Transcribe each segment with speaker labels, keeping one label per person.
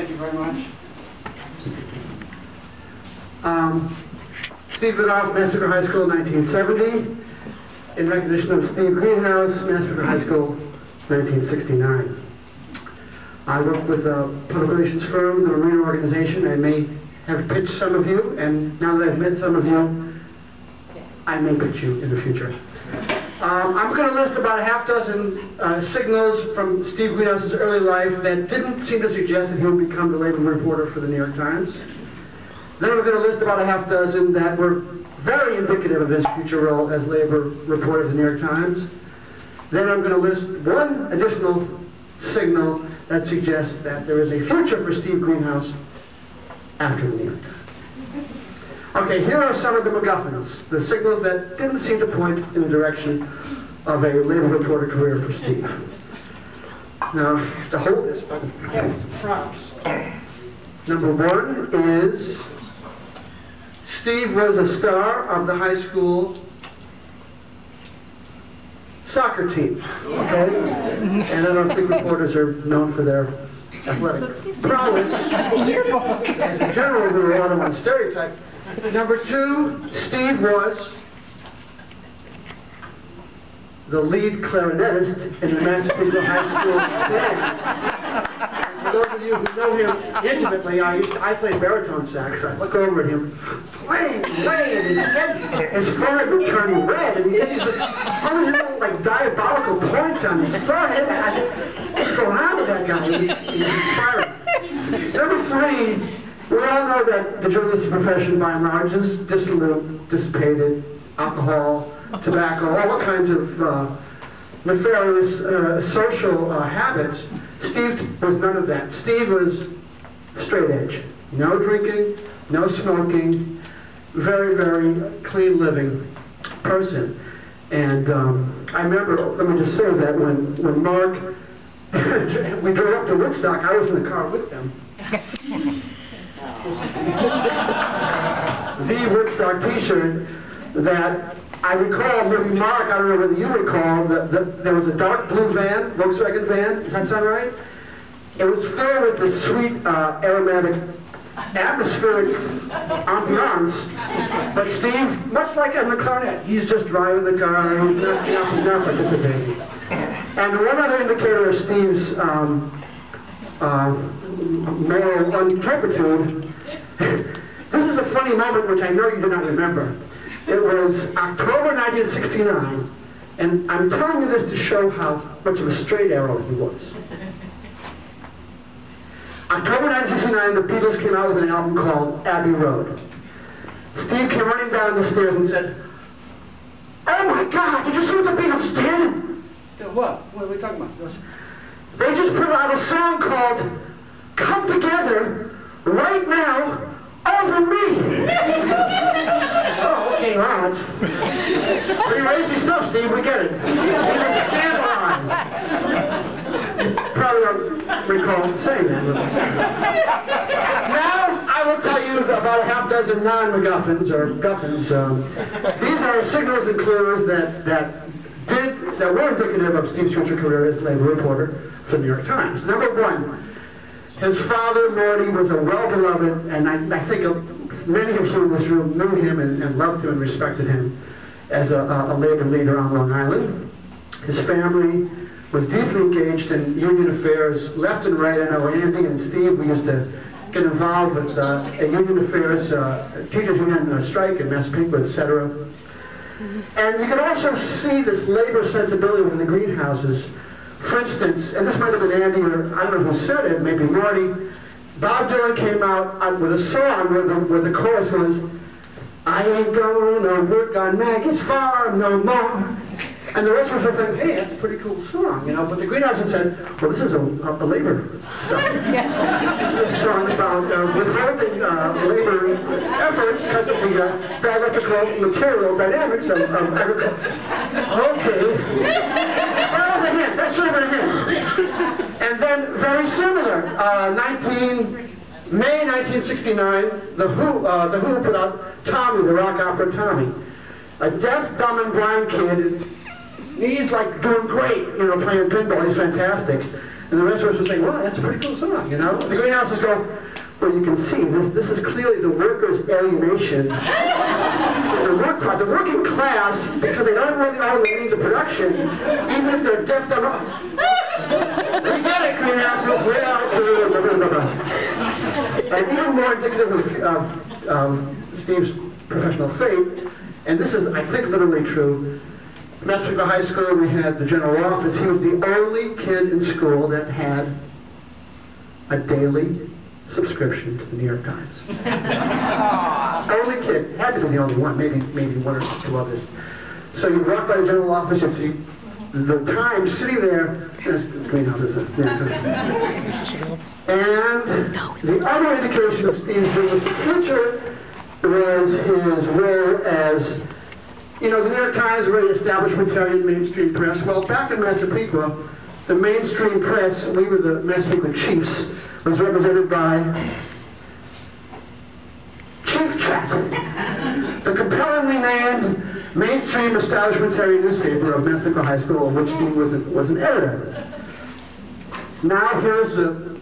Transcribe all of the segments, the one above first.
Speaker 1: Thank you very much. Steve Vitoff, Massacre High School, 1970. In recognition of Steve Greenhouse, Massacre High School, 1969. I work with a public relations firm, the Marina Organization. I may have pitched some of you, and now that I've met some of you, I may pitch you in the future. I'm going to list about a half dozen signals from Steve Greenhouse's early life that didn't seem to suggest that he would become the labor reporter for the New York Times. Then we're going to list about a half dozen that were very indicative of his future role as labor reporter for the New York Times. Then I'm going to list one additional signal that suggests that there is a future for Steve Greenhouse after the New York Times. Okay, here are some of the MacGuffins, the signals that didn't seem to point in the direction of a labor reporter career for Steve. Now, I have to hold this, but I have some props. Number one is Steve was a star of the high school soccer team, okay? And I don't think reporters are known for their athletic prowess. As a general rule, a lot of one stereotype. Number two, Steve was the lead clarinetist in the Massapequa High School band. For those of you who know him intimately, I played baritone sax. I look over at him playing, and his head, his forehead would turn red, and he had these little, like, diabolical points on his forehead. And I said, what's going on with that guy? He's inspiring. Number three, we all know that the journalistic profession, by and large, is dissolute, dissipated, alcohol, tobacco, all kinds of nefarious social habits. Steve was none of that. Steve was straight edge. No drinking, no smoking, very, very clean living person. And I remember, let me just say that when Mark, we drove up to Woodstock, I was in the car with them. The Woodstock t-shirt that I recall, maybe Mark, I don't know whether you recall, there was a dark blue van, Volkswagen van, does that sound right? It was filled with this sweet, aromatic, atmospheric ambiance, but Steve, much like on the clarinet, he's just driving the car, he's not participating. And one other indicator of Steve's moral unturpitude, this is a funny moment which I know you do not remember. It was October 1969, and I'm telling you this to show how much of a straight arrow he was. October 1969, the Beatles came out with an album called Abbey Road. Steve came running down the stairs and said, "Oh my God, did you see what the Beatles did?" What? What are we talking about? They just put out a song called "Come Together Right Now Over Me." Oh, okay, well, it's pretty racy stuff, Steve, we get it. He was scandalized. Probably don't recall saying that. Now, I will tell you about a half dozen non-MacGuffins, or Guffins. These are signals and clues that were indicative of Steve's future career as labor reporter for the New York Times. Number one, his father, Morty, was a well-beloved, and I think many of you in this room knew him and loved him and respected him as a labor leader on Long Island. His family was deeply engaged in union affairs left and right. I know Andy and Steve, we used to get involved with union affairs, teachers union strike in Massapequa, etc. And you can also see this labor sensibility within the greenhouses. For instance, and this might have been Andy, or I don't know who said it, maybe Marty, Bob Dylan came out with a song where the chorus was, "I ain't gonna work on Maggie's farm no more." And the rest was thinking, hey, that's a pretty cool song, you know. But the greenhouses said, well, this is a labor song. This is a song about withholding labor efforts because of the dialectical material dynamics of agriculture. Okay. That was a hint. That should have been a hint. And then, very similar, May 1969, the Who put out Tommy, the rock opera Tommy. A deaf, dumb, and blind kid he's like doing great, you know, playing pinball, he's fantastic. And the rest of us were saying, wow, that's a pretty cool song, you know? The greenhouses go, well, you can see, this is clearly the workers' alienation. The working class, because they don't really own the means of production, even if they're deaf, dumb, we get it, greenhouses, we are, blah, blah, blah. And even more indicative of Steve's professional fate, and this is, I think, literally true. Massapequa High School, we had the general office. He was the only kid in school that had a daily subscription to the New York Times. Only kid. Had to be the only one, maybe one or two others. So you walk by the general office, you'd see the Times sitting there. It's greenhouses. And the other indication of Steve's journalistic future was his role as, you know, the New York Times, a very establishmentarian mainstream press. Well, back in Massapequa, the mainstream press, we were the Massapequa Chiefs, was represented by Chief Chat, the compellingly named mainstream establishmentarian newspaper of Massapequa High School, which Steve was an editor. Now here's the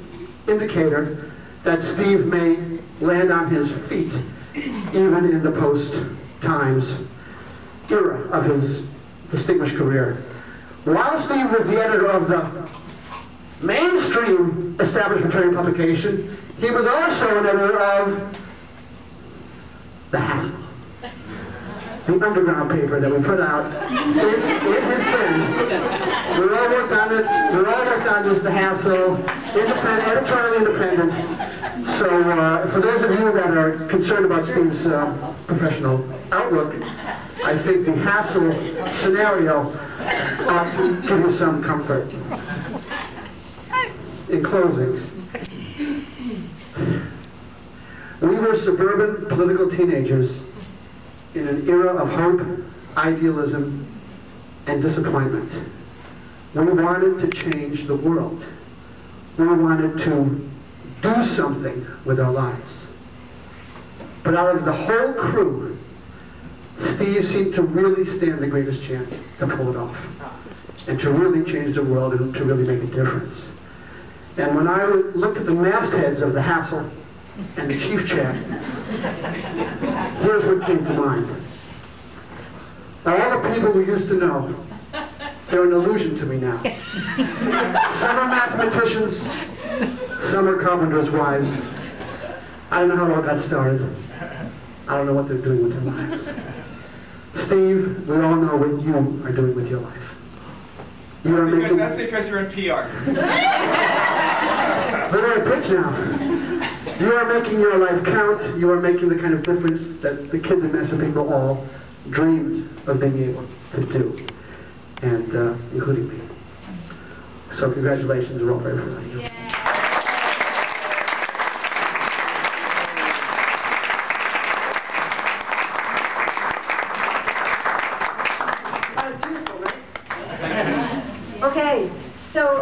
Speaker 1: indicator that Steve may land on his feet even in the post-Times era of his distinguished career. While Steve was the editor of the mainstream establishmentarian publication, he was also an editor of The Hassle, the underground paper that we put out in his thing. We all worked on it. We all worked on this, The Hassle, editorially independent. So for those of you that are concerned about Steve's professional outlook, I think the Hassle scenario ought to give you some comfort. In closing, we were suburban political teenagers in an era of hope, idealism, and disappointment. We wanted to change the world. We wanted to do something with our lives. But out of the whole crew, Steve seemed to really stand the greatest chance to pull it off, and to really change the world, and to really make a difference. And when I looked at the mastheads of The Hassle and the Chief Chat, here's what came to mind. All the people we used to know, they're an illusion to me now. Some are mathematicians, some are carpenters' wives. I don't know how it all got started. I don't know what they're doing with their lives. Steve, we all know what you are doing with your life. You are making...
Speaker 2: That's because you're in PR.
Speaker 1: We're on a pitch now. You are making your life count. You are making the kind of difference that the kids in Massapequa all dreamed of being able to do, and including me. So congratulations, we're all very proud of you. Yeah.
Speaker 3: Okay, so